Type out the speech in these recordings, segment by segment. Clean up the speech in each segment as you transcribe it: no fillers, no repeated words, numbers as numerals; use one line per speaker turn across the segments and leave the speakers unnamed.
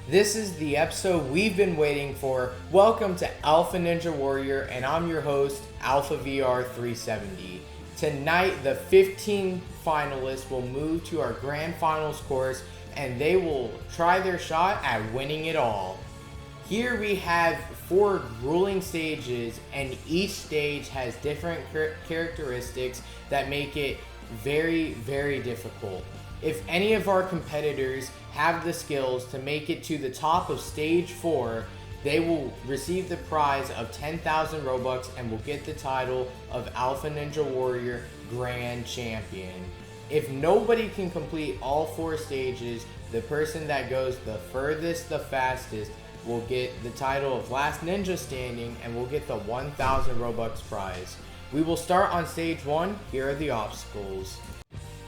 This is the episode we've been waiting for. Welcome to Alpha Ninja Warrior, and I'm your host, Alpha VR 370. Tonight, the 15 finalists will move to our grand finals course, and they will try their shot at winning it all. Here we have 4 grueling stages, and each stage has different characteristics that make it very, very difficult. If any of our competitors have the skills to make it to the top of stage 4, they will receive the prize of 10,000 robux and will get the title of Alpha Ninja Warrior Grand Champion. If nobody can complete all 4 stages, the person that goes the furthest, the fastest, will get the title of Last Ninja Standing and will get the 1,000 robux prize. We will start on stage 1. Here are the obstacles.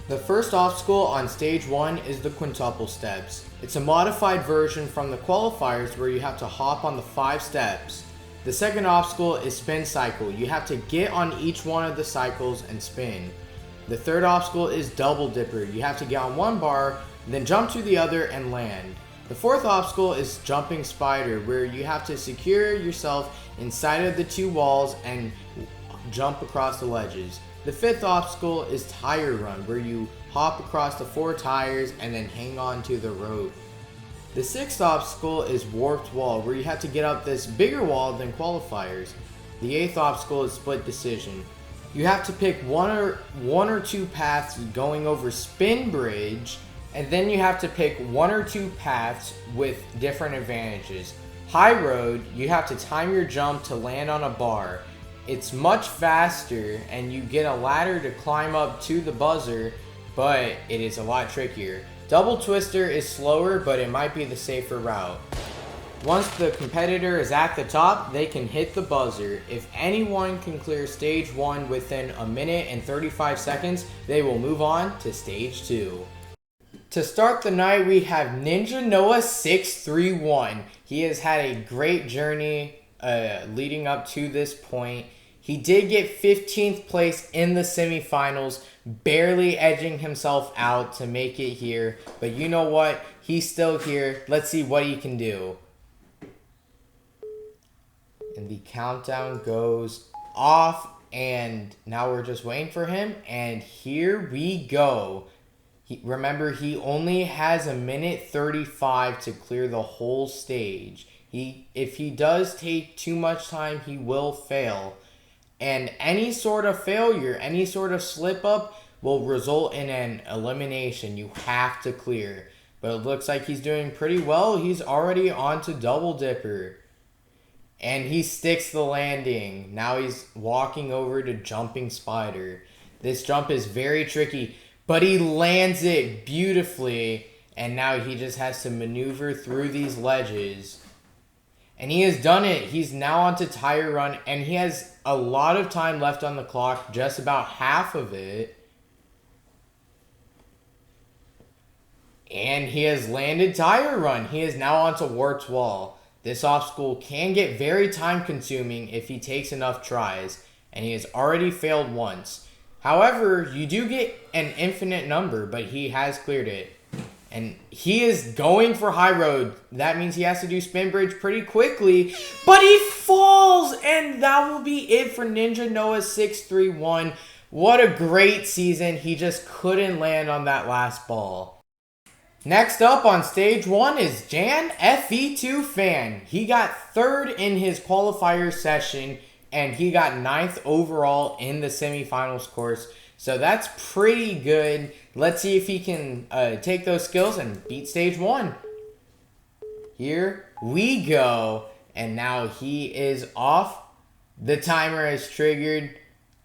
The first obstacle on stage 1 is the quintuple steps. It's a modified version from the qualifiers where you have to hop on the 5 steps. The second obstacle is spin cycle. You have to get on each one of the cycles and spin. The third obstacle is double dipper. You have to get on one bar, then jump to the other and land. The fourth obstacle is jumping spider, where you have to secure yourself inside of the 2 walls and jump across the ledges. The fifth obstacle is tire run, where you hop across the 4 tires and then hang on to the rope. The sixth obstacle is warped wall, where you have to get up this bigger wall than qualifiers. The eighth obstacle is split decision. You have to pick one or two paths going over spin bridge, and then you have to pick 1 or 2 paths with different advantages. High road, you have to time your jump to land on a bar. It's much faster and you get a ladder to climb up to the buzzer, but it is a lot trickier. Double twister is slower, but it might be the safer route. Once the competitor is at the top, they can hit the buzzer. If anyone can clear stage 1 within a minute and 35 seconds, they will move on to stage 2. To start the night, we have Ninja Noah 631. He has had a great journey leading up to this point. He did get 15th place in the semifinals, barely edging himself out to make it here. But you know what? He's still here. Let's see what he can do. And the countdown goes off, and now we're just waiting for him. And here we go. Remember, he only has a minute 35 to clear the whole stage. If he does take too much time, he will fail. And any sort of failure, any sort of slip up will result in an elimination. You have to clear. But it looks like he's doing pretty well. He's already on to double dipper. And he sticks the landing. Now he's walking over to jumping spider. This jump is very tricky, but he lands it beautifully. And now he just has to maneuver through these ledges. And he has done it. He's now on to tire run, and he has a lot of time left on the clock, just about half of it. And he has landed tire run. He is now on to warped wall. This obstacle can get very time consuming if he takes enough tries, and he has already failed once. However, you do get an infinite number, but he has cleared it. And he is going for high road. That means he has to do spin bridge pretty quickly. But he falls! And that will be it for Ninja Noah 631. What a great season. He just couldn't land on that last ball. Next up on stage 1 is Jan FE2 Fan. He got 3rd in his qualifier session, and he got 9th overall in the semifinals course. So that's pretty good. Let's see if he can take those skills and beat stage 1. Here we go. And now he is off. The timer is triggered.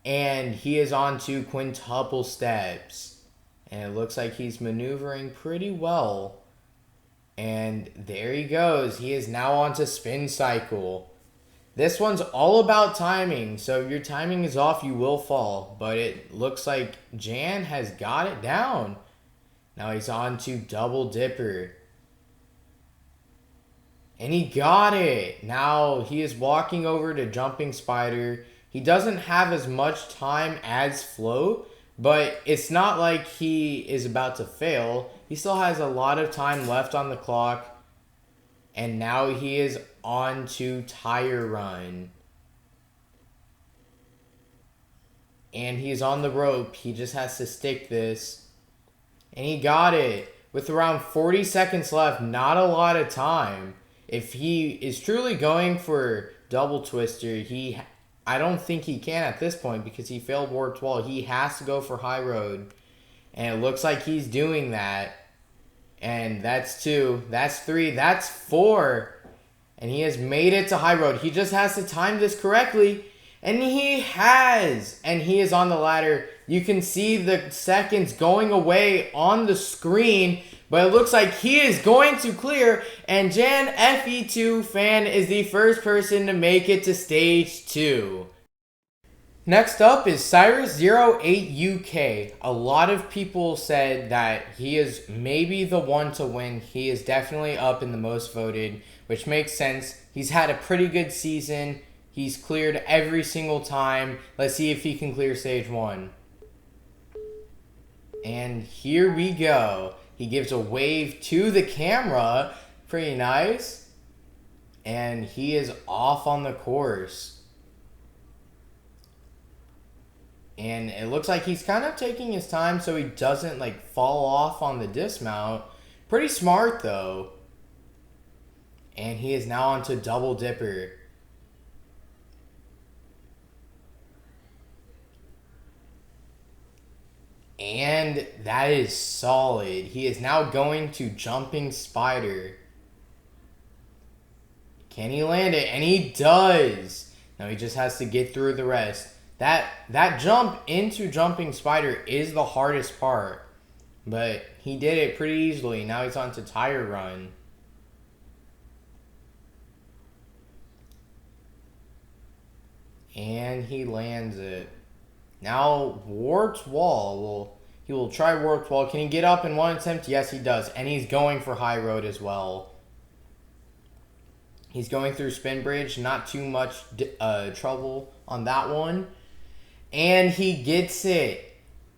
And he is on to quintuple steps. And it looks like he's maneuvering pretty well. And there he goes. He is now on to spin cycle. This one's all about timing, so if your timing is off, you will fall. But it looks like Jan has got it down. Now he's on to double dipper. And he got it. Now he is walking over to jumping spider. He doesn't have as much time as float, but it's not like he is about to fail. He still has a lot of time left on the clock. And now he is on to tire run. And he's on the rope. He just has to stick this. And he got it. With around 40 seconds left, not a lot of time. If he is truly going for double twister, I don't think he can at this point because he failed warped wall. He has to go for high road. And it looks like he's doing that. And that's 2. That's 3. That's 4. And he has made it to high road. He just has to time this correctly. And he has. And he is on the ladder. You can see the seconds going away on the screen. But it looks like he is going to clear. And Jan FE2 fan is the first person to make it to stage 2. Next up is Cyrus08UK. A lot of people said that he is maybe the one to win. He is definitely up in the most voted, which makes sense. He's had a pretty good season. He's cleared every single time. Let's see if he can clear stage 1. And here we go. He gives a wave to the camera. Pretty nice. And he is off on the course. And it looks like he's kind of taking his time so he doesn't like fall off on the dismount. Pretty smart though. And he is now onto double dipper. And that is solid. He is now going to jumping spider. Can he land it? And he does. Now he just has to get through the rest. That jump into jumping spider is the hardest part. But he did it pretty easily. Now he's on to tire run. And he lands it. Now warped wall. He will try warped wall. Can he get up in one attempt? Yes, he does. And he's going for high road as well. He's going through spin bridge. Not too much trouble on that one. And he gets it.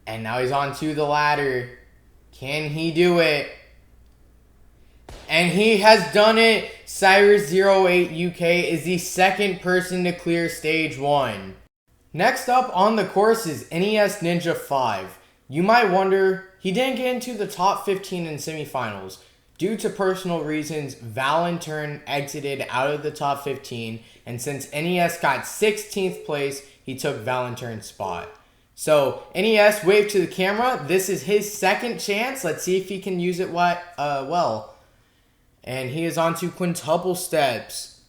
And now he's on to the ladder. Can he do it? And he has done it. Cyrus08UK is the second person to clear stage 1. Next up on the course is NES Ninja 5. You might wonder, he didn't get into the top 15 in semifinals. Due to personal reasons, Valentern exited out of the top 15, and since NES got 16th place, he took Valentern's spot. So, NES, wave to the camera. This is his second chance. Let's see if he can use it well. And he is on to quintuple steps.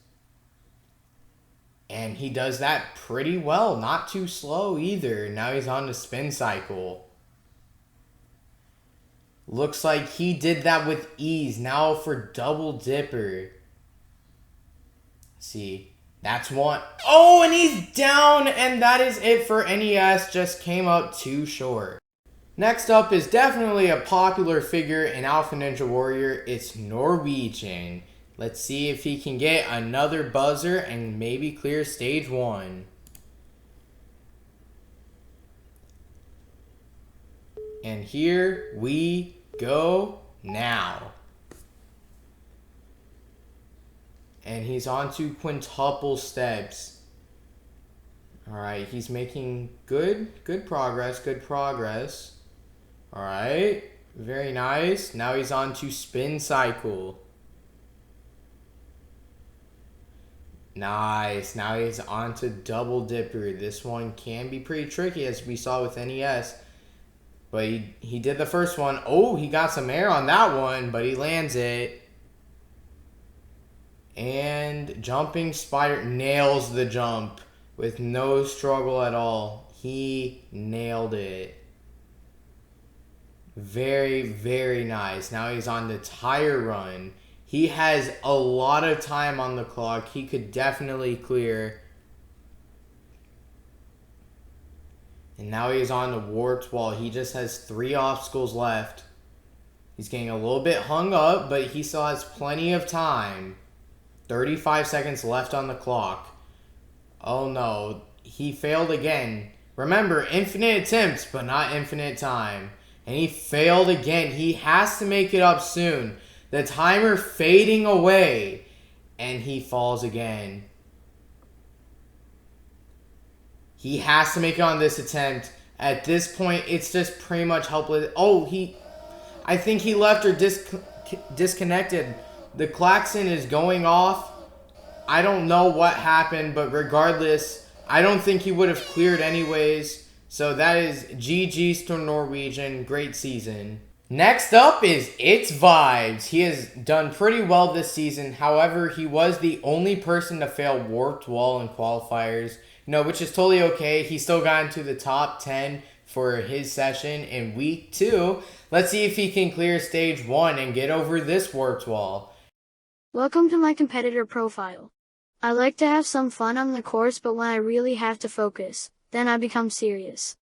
And he does that pretty well. Not too slow either. Now he's on to spin cycle. Looks like he did that with ease. Now for double dipper. Let's see. That's one. Oh, and he's down. And that is it for NES. Just came up too short. Next up is definitely a popular figure in Alpha Ninja Warrior. It's Norwegian. Let's see if he can get another buzzer and maybe clear stage 1. And here we go now. And he's on to quintuple steps. Alright, he's making good progress. Alright, very nice. Now he's on to spin cycle. Nice. Now he's on to double dipper. This one can be pretty tricky as we saw with NES. But he did the first one. Oh, he got some air on that one, but he lands it. And jumping spider nails the jump with no struggle at all. He nailed it. Very, very nice. Now he's on the tire run. He has a lot of time on the clock. He could definitely clear. And now he's on the warped wall. He just has 3 obstacles left. He's getting a little bit hung up, but he still has plenty of time. 35 seconds left on the clock. Oh no, he failed again. Remember, infinite attempts, but not infinite time. And he failed again. He has to make it up soon. The timer fading away. And he falls again. He has to make it on this attempt. At this point, it's just pretty much helpless. Oh, I think he left or disconnected. The klaxon is going off. I don't know what happened, but regardless, I don't think he would have cleared anyways. So that is GG's to Norwegian. Great season. Next up is It's Vibes. He has done pretty well this season. However, he was the only person to fail Warped Wall in qualifiers. Which is totally okay. He still got into the top 10 for his session in week 2. Let's see if he can clear stage 1 and get over this Warped Wall.
Welcome to my competitor profile. I like to have some fun on the course, but when I really have to focus, then I become serious.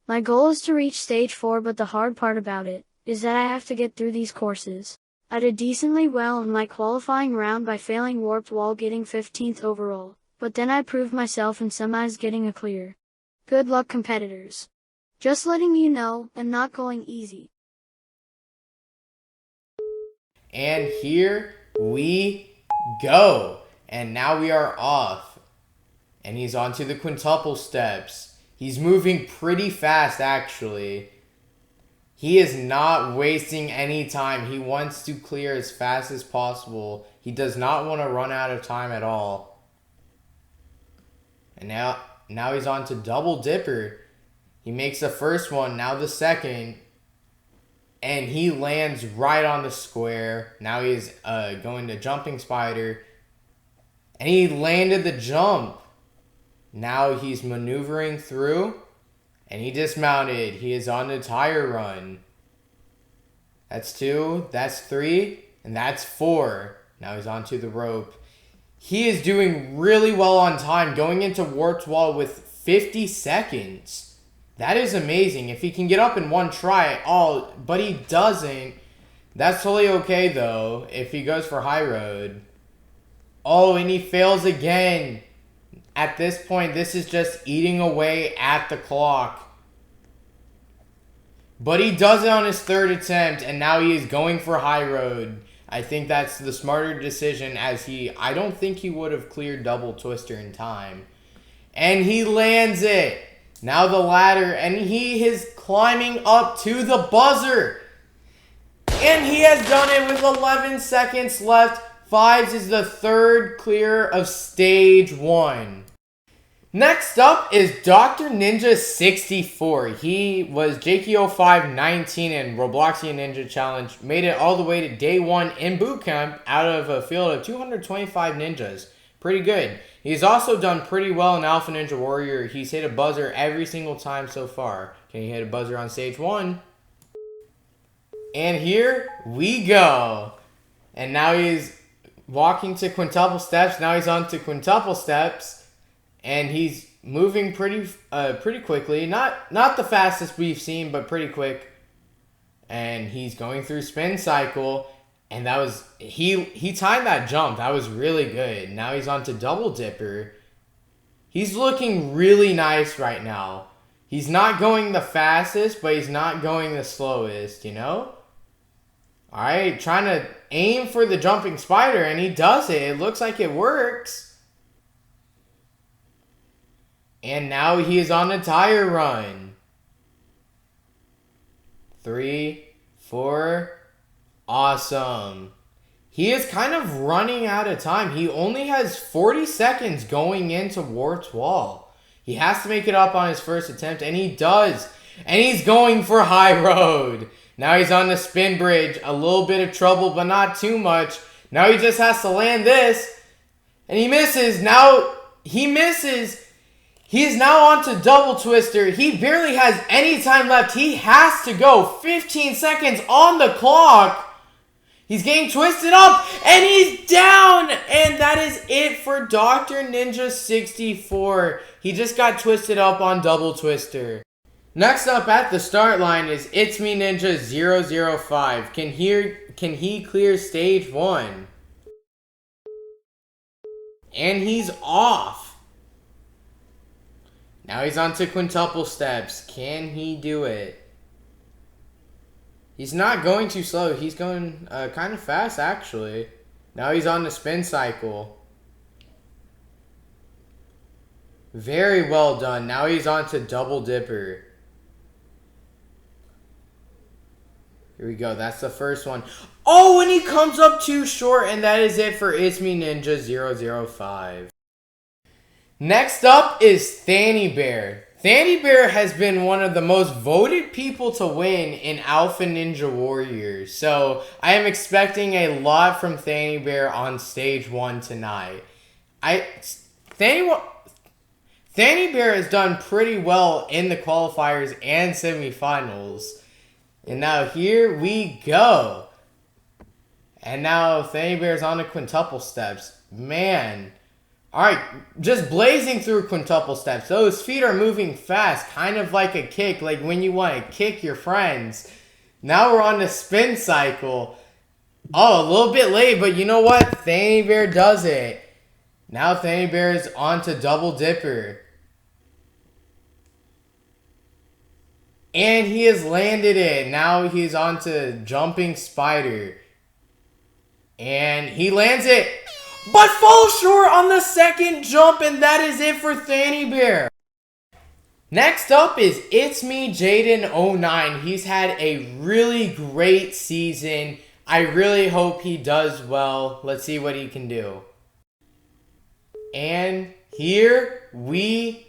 My goal is to reach stage 4, but the hard part about it is that I have to get through these courses. I did decently well in my qualifying round by failing Warped Wall, getting 15th overall, but then I proved myself in semis, getting a clear. Good luck, competitors. Just letting you know, I'm not going easy.
And here we go. And now we are off. And he's onto the quintuple steps. He's moving pretty fast, actually. He is not wasting any time. He wants to clear as fast as possible. He does not want to run out of time at all. And now he's on to double dipper. He makes the first one, now the second. And he lands right on the square. Now he's going to jumping spider. And he landed the jump. Now he's maneuvering through. And he dismounted. He is on the tire run. That's 2. That's 3. And that's 4. Now he's onto the rope. He is doing really well on time. Going into Warped Wall with 50 seconds. That is amazing. If he can get up in one try. Oh, but he doesn't. That's totally okay, though. If he goes for high road. Oh, and he fails again. At this point, this is just eating away at the clock. But he does it on his 3rd attempt, and now he is going for high road. I think that's the smarter decision, as I don't think he would have cleared double twister in time. And he lands it. Now the ladder, and he is climbing up to the buzzer. And he has done it with 11 seconds left. Fives is the 3rd clear of stage 1. Next up is Dr. Ninja 64. He was JKO519 in Robloxian Ninja Challenge. Made it all the way to day 1 in boot camp out of a field of 225 ninjas. Pretty good. He's also done pretty well in Alpha Ninja Warrior. He's hit a buzzer every single time so far. Can he hit a buzzer on stage 1? And here we go. And now he's walking to quintuple steps. Now he's on to quintuple steps. And he's moving pretty quickly. Not the fastest we've seen, but pretty quick. And he's going through spin cycle. And that was... He timed that jump. That was really good. Now he's on to double dipper. He's looking really nice right now. He's not going the fastest, but he's not going the slowest, you know? Alright, trying to aim for the jumping spider, and he does it. It looks like it works. And now he is on a tire run. 3, 4. Awesome. He is kind of running out of time. He only has 40 seconds going into Warped Wall. He has to make it up on his first attempt, and he does. And he's going for high road. Now he's on the spin bridge. A little bit of trouble, but not too much. Now he just has to land this. And he misses. Now he misses. He is now on to double twister. He barely has any time left. He has to go. 15 seconds on the clock. He's getting twisted up, and he's down. And that is it for Dr. Ninja 64. He just got twisted up on double twister. Next up at the start line is It's Me Ninja 005. Can he clear stage 1? And he's off. Now he's on to quintuple steps. Can he do it? He's not going too slow. He's going kind of fast, actually. Now he's on the spin cycle. Very well done. Now he's on to double dipper. Here we go. That's the first one. Oh, and he comes up too short, and that is it for It's Me Ninja 005. Next up is Fanny Bear. Fanny Bear has been one of the most voted people to win in Alpha Ninja Warriors. So I am expecting a lot from Fanny Bear on stage 1 tonight. Fanny Bear has done pretty well in the qualifiers and semifinals. And now here we go. And now Fanny Bear's on the quintuple steps. Man. Alright, just blazing through quintuple steps. Those feet are moving fast, kind of like a kick, like when you want to kick your friends. Now we're on the spin cycle. Oh, a little bit late, but you know what? Fanny Bear does it. Now Fanny Bear is on to double dipper. And he has landed it. Now he's on to jumping spider. And he lands it. But falls short on the second jump, and that is it for Fanny Bear. Next up is It's Me Jaden09. He's had a really great season. I really hope he does well. Let's see what he can do. And here we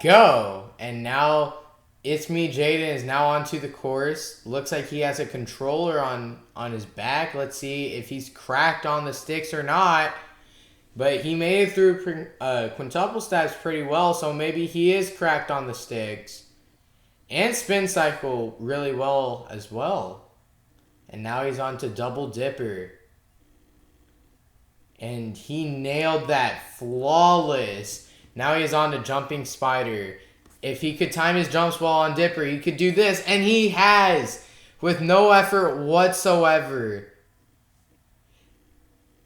go. And now It's Me Jaden is now onto the course. Looks like he has a controller on his back. Let's see if he's cracked on the sticks or not. But he made it through quintuple steps pretty well, so maybe he is cracked on the sticks. And spin cycle really well as well. And now he's on to double dipper. And he nailed that flawless. Now he's on to jumping spider. If he could time his jumps well on dipper, he could do this. And he has, with no effort whatsoever.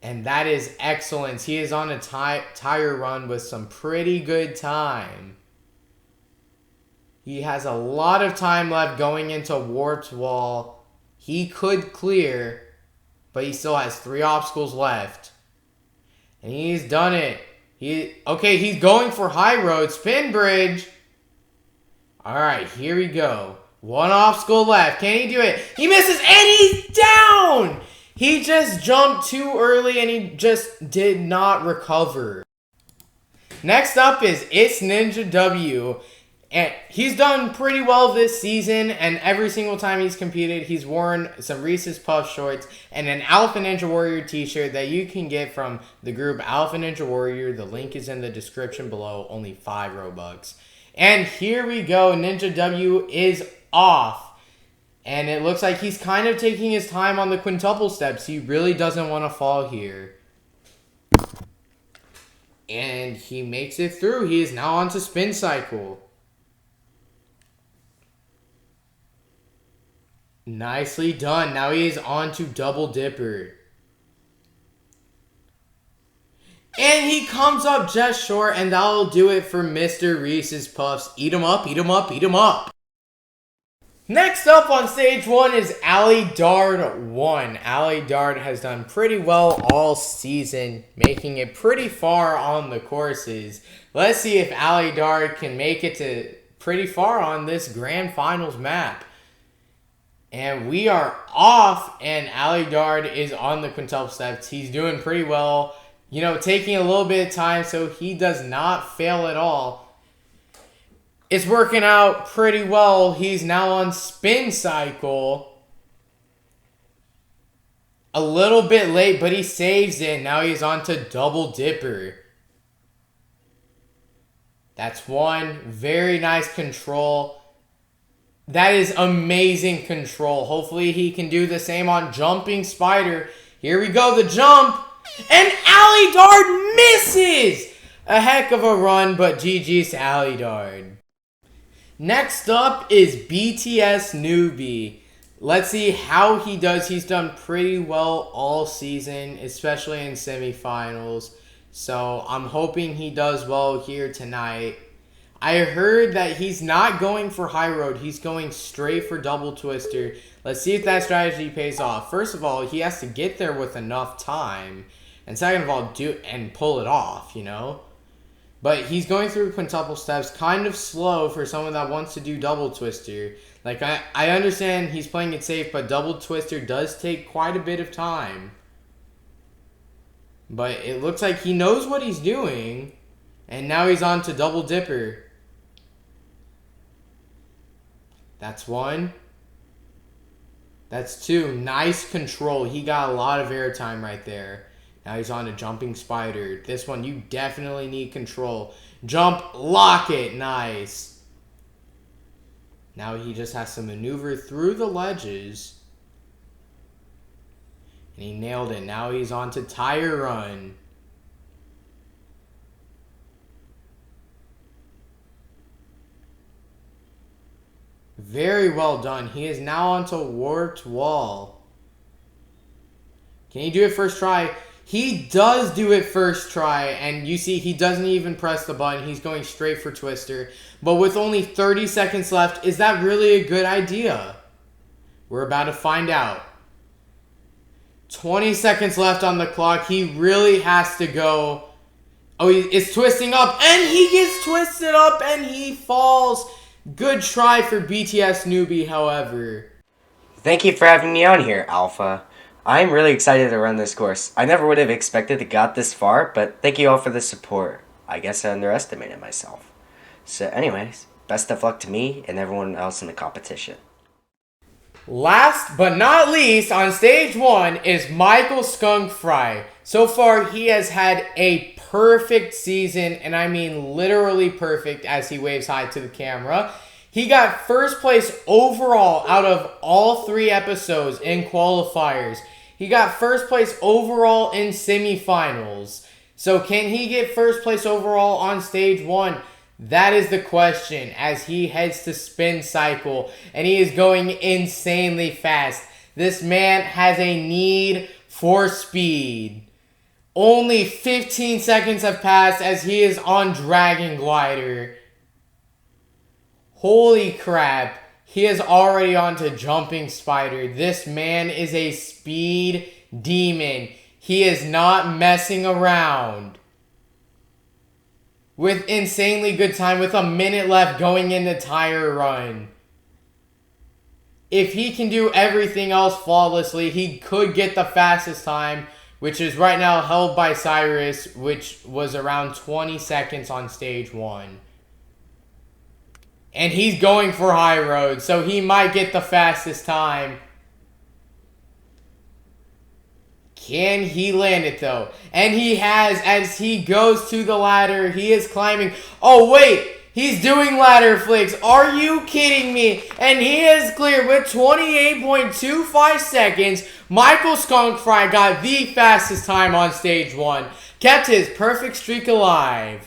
And that is excellence. He is on a tire run with some pretty good time. He has a lot of time left going into warped wall. He could clear, but he still has 3 obstacles left. And he's done it. Okay, he's going for high road. Spin bridge. Alright, here we go. 1 obstacle left. Can he do it? He misses and he's down! He just jumped too early and he just did not recover. Next up is It's Ninja W. And he's done pretty well this season, and every single time he's competed, he's worn some Reese's Puff shorts and an Alpha Ninja Warrior t-shirt that you can get from the group Alpha Ninja Warrior. The link is in the description below, only 5 robux. And here we go, Ninja W is off. And it looks like he's kind of taking his time on the quintuple steps. He really doesn't want to fall here. And he makes it through. He is now on to spin cycle. Nicely done. Now he is on to double dipper. And he comes up just short, and that'll do it for Mr. Reese's Puffs. Eat 'em up, eat 'em up, eat 'em up. Next up on stage 1 is Ali Dard 1. Ali Dard has done pretty well all season, making it pretty far on the courses. Let's see if Ali Dard can make it to pretty far on this grand finals map. And we are off, and Ali Dard is on the quintuple steps. He's doing pretty well, you know, taking a little bit of time so he does not fail at all. It's working out pretty well. He's now on spin cycle. A little bit late, but he saves it. Now he's on to double dipper. That's 1. Very nice control. That is amazing control. Hopefully he can do the same on jumping spider. Here we go, the jump. And Ali Dard misses! A heck of a run, but GG's to Ali Dard. Next up is BTS Newbie. Let's see how he does. He's done pretty well all season, especially in semifinals. So I'm hoping he does well here tonight. I heard that he's not going for high road. He's going straight for double twister. Let's see if that strategy pays off. First of all, he has to get there with enough time. And second of all, pull it off, you know? But he's going through quintuple steps, kind of slow for someone that wants to do double twister. Like, I understand he's playing it safe, but double twister does take quite a bit of time. But it looks like he knows what he's doing. And now he's on to double dipper. That's one. That's two. Nice control. He got a lot of airtime right there. Now he's on to jumping spider. This one, you definitely need control. Jump, lock it. Nice. Now he just has to maneuver through the ledges. And he nailed it. Now he's on to tire run. Very well done. He is now onto warped wall. Can he do it first try? He does do it first try, and you see he doesn't even press the button. He's going straight for twister. But with only 30 seconds left, is that really a good idea? We're about to find out. 20 seconds left on the clock. He really has to go. Oh, it's twisting up, and he gets twisted up, and he falls. Good try for BTS newbie, however.
Thank you for having me on here, Alpha. I'm really excited to run this course. I never would have expected to got this far, but thank you all for the support. I guess I underestimated myself. So anyways, best of luck to me and everyone else in the competition.
Last but not least, on stage 1 is Michael Skunk Fry. So far, he has had a perfect season, and I mean literally perfect, as he waves hi to the camera. He got first place overall out of all 3 episodes in qualifiers. He got first place overall in semifinals. So can he get first place overall on stage 1? That is the question as he heads to spin cycle, and he is going insanely fast. This man has a need for speed. Only 15 seconds have passed as he is on Dragon Glider. Holy crap. He is already on to Jumping Spider. This man is a speed demon. He is not messing around. With insanely good time, with a minute left going into tire run. If he can do everything else flawlessly, he could get the fastest time, which is right now held by Cyrus, which was around 20 seconds on stage 1. And he's going for high road, so he might get the fastest time. Can he land it though? And he has, as he goes to the ladder. He is climbing. Oh wait, he's doing ladder flicks. Are you kidding me? And he is clear with 28.25 seconds. Michael Skunk Fry got the fastest time on stage 1. Kept his perfect streak alive.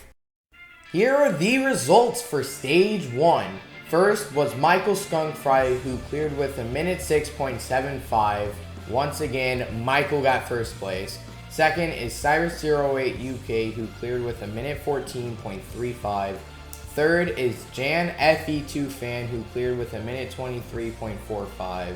Here are the results for stage 1. First was Michael Skunk Fry, who cleared with a minute 6.75. Once again, Michael got first place. Second is Cyrus08 UK, who cleared with a minute 14.35. Third is Jan FE2 Fan, who cleared with a minute 23.45.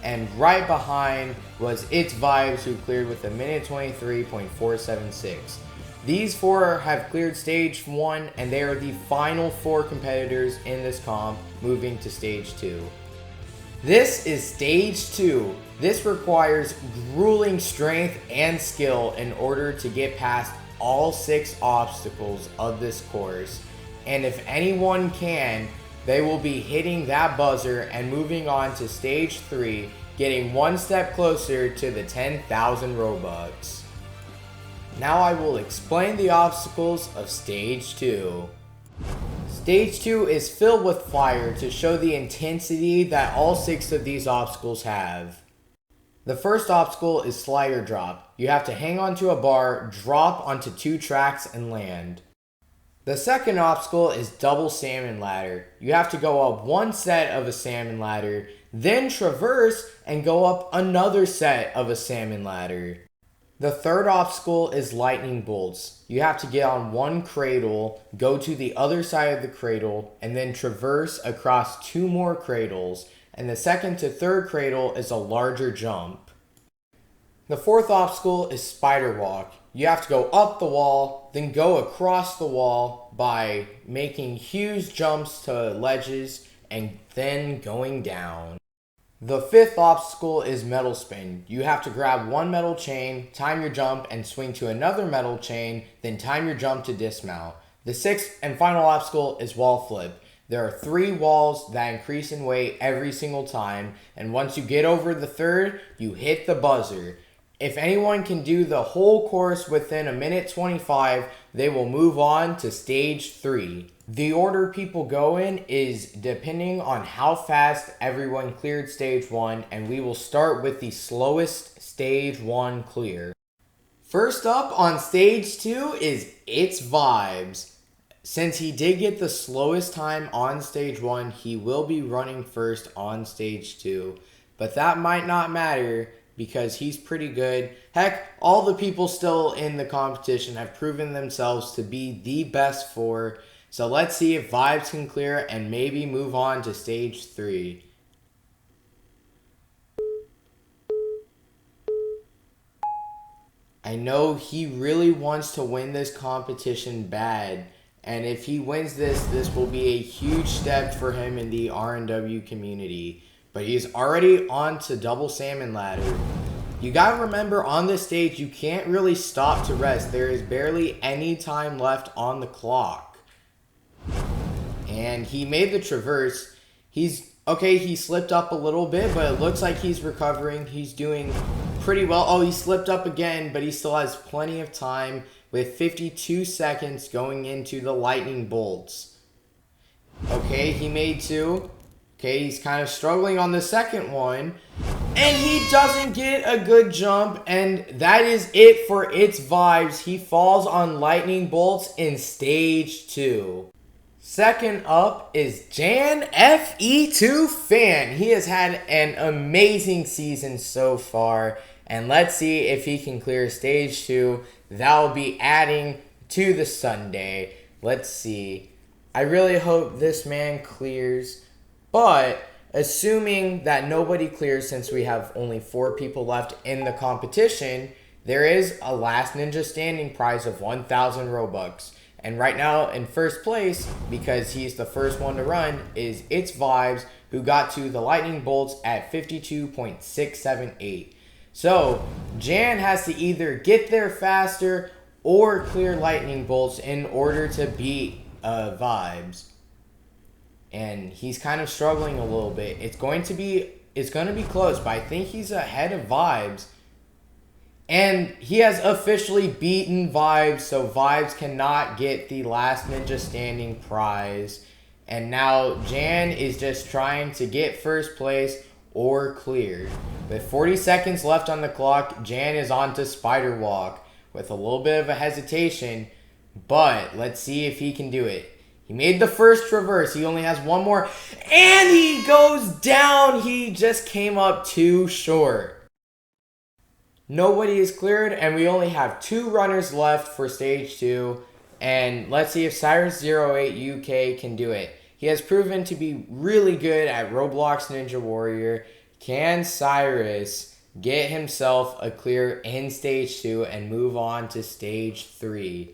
And right behind was It's Vibes, who cleared with a minute 23.476. These 4 have cleared stage 1, and they are the final 4 competitors in this comp, moving to stage 2. This is stage 2. This requires grueling strength and skill in order to get past all 6 obstacles of this course. And if anyone can, they will be hitting that buzzer and moving on to stage 3, getting one step closer to the 10,000 Robux. Now I will explain the obstacles of stage 2. Stage 2 is filled with fire to show the intensity that all 6 of these obstacles have. The first obstacle is slider drop. You have to hang onto a bar, drop onto 2 tracks, and land. The second obstacle is double salmon ladder. You have to go up one set of a salmon ladder, then traverse and go up another set of a salmon ladder. The third obstacle is lightning bolts. You have to get on one cradle, go to the other side of the cradle, and then traverse across two more cradles. And the second to third cradle is a larger jump. The fourth obstacle is spider walk. You have to go up the wall, then go across the wall by making huge jumps to ledges and then going down. The fifth obstacle is metal spin. You have to grab one metal chain, time your jump, and swing to another metal chain, then time your jump to dismount. The sixth and final obstacle is wall flip. There are 3 walls that increase in weight every single time, and once you get over the third, you hit the buzzer. If anyone can do the whole course within a minute 25, they will move on to stage 3. The order people go in is depending on how fast everyone cleared stage 1, and we will start with the slowest stage 1 clear. First up on stage 2 is It's Vibes. Since he did get the slowest time on stage 1, he will be running first on stage 2. But that might not matter because he's pretty good. Heck, all the people still in the competition have proven themselves to be the best 4. So let's see if Vibes can clear and maybe move on to stage 3. I know he really wants to win this competition bad. And if he wins this will be a huge step for him in the R&W community. But he's already on to double salmon ladder. You gotta remember, on this stage, you can't really stop to rest. There is barely any time left on the clock. And he made the traverse. He slipped up a little bit, but it looks like he's recovering. He's doing pretty well. Oh, he slipped up again, but he still has plenty of time with 52 seconds going into the lightning bolts. Okay, he made 2. Okay, he's kind of struggling on the second one. And he doesn't get a good jump. And that is it for It's Vibes. He falls on lightning bolts in stage 2. Second up is Jan FE2 Fan. He has had an amazing season so far. And let's see if he can clear stage 2. That will be adding to the Sunday. Let's see. I really hope this man clears. But assuming that nobody clears, since we have only 4 people left in the competition, there is a last ninja standing prize of 1,000 robux. And right now in first place, because he's the first one to run, is It's Vibes, who got to the lightning bolts at 52.678. So Jan has to either get there faster or clear lightning bolts in order to beat Vibes. And he's kind of struggling a little bit. It's going to be close, but I think he's ahead of Vibes. And he has officially beaten Vibes, so Vibes cannot get the last ninja standing prize. And now Jan is just trying to get first place or clear. With 40 seconds left on the clock, Jan is on to Spider Walk with a little bit of a hesitation, but let's see if he can do it. He made the first traverse. He only has one more, and he goes down. He just came up too short. Nobody is cleared, and we only have 2 runners left for stage 2. And let's see if Cyrus08 UK can do it. He has proven to be really good at Roblox Ninja Warrior. Can Cyrus get himself a clear in stage 2 and move on to stage 3?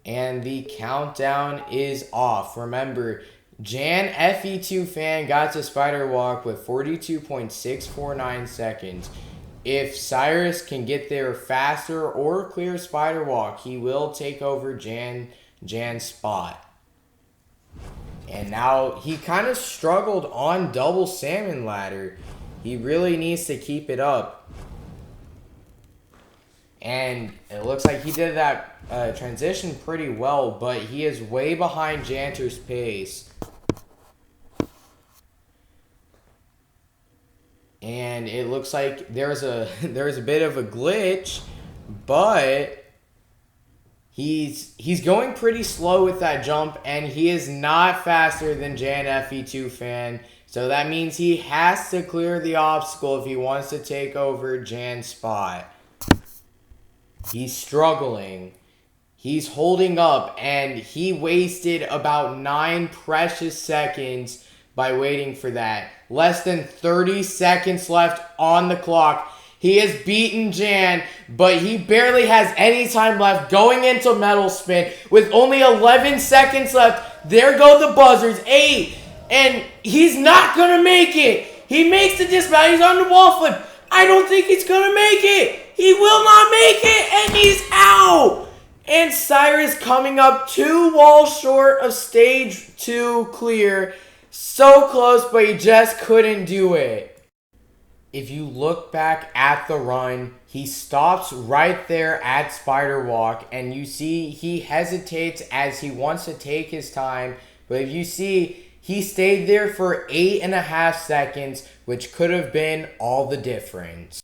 And the countdown is off. Remember, Jan FE2 Fan got to Spider Walk with 42.649 seconds. If Cyrus can get there faster or clear Spider Walk, he will take over Jan's spot. And now he kind of struggled on double salmon ladder. He really needs to keep it up. And it looks like he did that transition pretty well, but he is way behind Janter's pace. And it looks like there's a bit of a glitch, but he's going pretty slow with that jump, and he is not faster than Jan FE2 Fan. So that means he has to clear the obstacle if he wants to take over Jan's spot. He's struggling. He's holding up, and he wasted about 9 precious seconds by waiting for that. Less than 30 seconds left on the clock. He has beaten Jan, but he barely has any time left going into Metal Spin with only 11 seconds left. There go the buzzers. 8. And he's not going to make it. He makes the dismount. He's on the wall flip. I don't think he's going to make it. He will not make it, and he's out. And Cyrus coming up 2 walls short of stage 2 clear. So close, but he just couldn't do it. If you look back at the run, he stops right there at Spider Walk, and you see he hesitates as he wants to take his time. But if you see, he stayed there for 8.5 seconds, which could have been all the difference.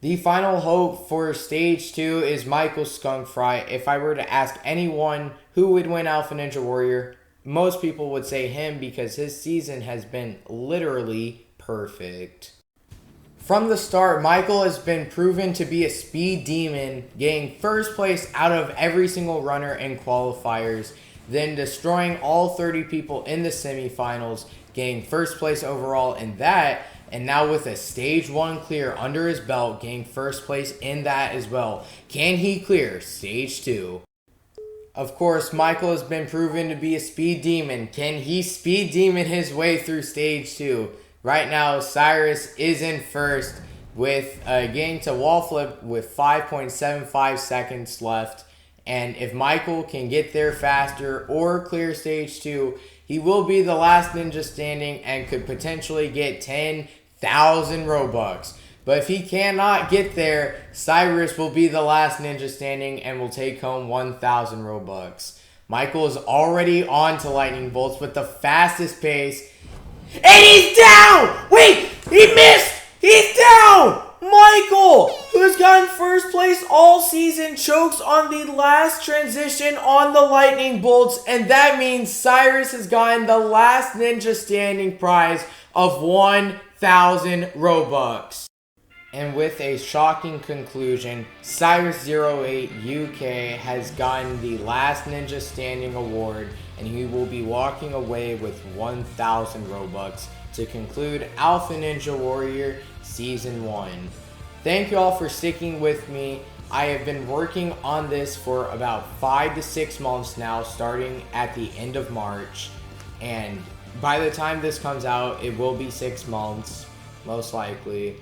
The final hope for stage 2 is Michael Skunk Fry. If I were to ask anyone who would win Alpha Ninja Warrior, most people would say him because his season has been literally perfect. From the start, Michael has been proven to be a speed demon, getting first place out of every single runner in qualifiers, then destroying all 30 people in the semifinals, getting first place overall in that, and now with a stage 1 clear under his belt, getting first place in that as well. Can he clear stage 2? Of course, Michael has been proven to be a speed demon. Can he speed demon his way through stage 2? Right now, Cyrus is in first with getting to wall flip with 5.75 seconds left. And if Michael can get there faster or clear stage 2, he will be the last ninja standing and could potentially get 10,000 robux. But if he cannot get there, Cyrus will be the last ninja standing and will take home 1,000 robux. Michael is already on to lightning bolts with the fastest pace. And he's down! Wait, he missed! He's down! Michael, who has gotten first place all season, chokes on the last transition on the lightning bolts, and that means Cyrus has gotten the last ninja standing prize of 1,000 robux. And with a shocking conclusion, Cyrus08 UK has gotten the last ninja standing award, and he will be walking away with 1,000 robux to conclude Alpha Ninja Warrior Season 1. Thank you all for sticking with me. I have been working on this for about 5 to 6 months now, starting at the end of March. And by the time this comes out, it will be 6 months, most likely.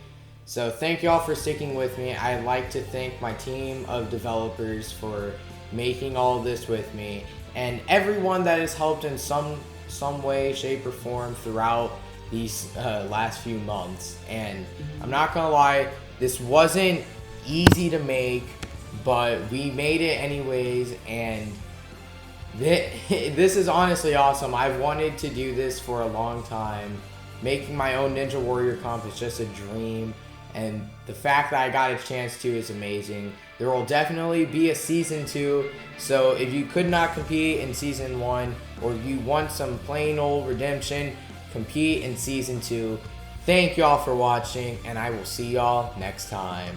So thank you all for sticking with me. I'd like to thank my team of developers for making all of this with me, and everyone that has helped in some way, shape, or form throughout these last few months. And I'm not gonna lie, this wasn't easy to make, but we made it anyways, and this is honestly awesome. I've wanted to do this for a long time. Making my own Ninja Warrior comp is just a dream, and the fact that I got a chance to is amazing. There will definitely be a Season 2, so if you could not compete in Season 1, or you want some plain old redemption, compete in Season 2. Thank y'all for watching, and I will see y'all next time.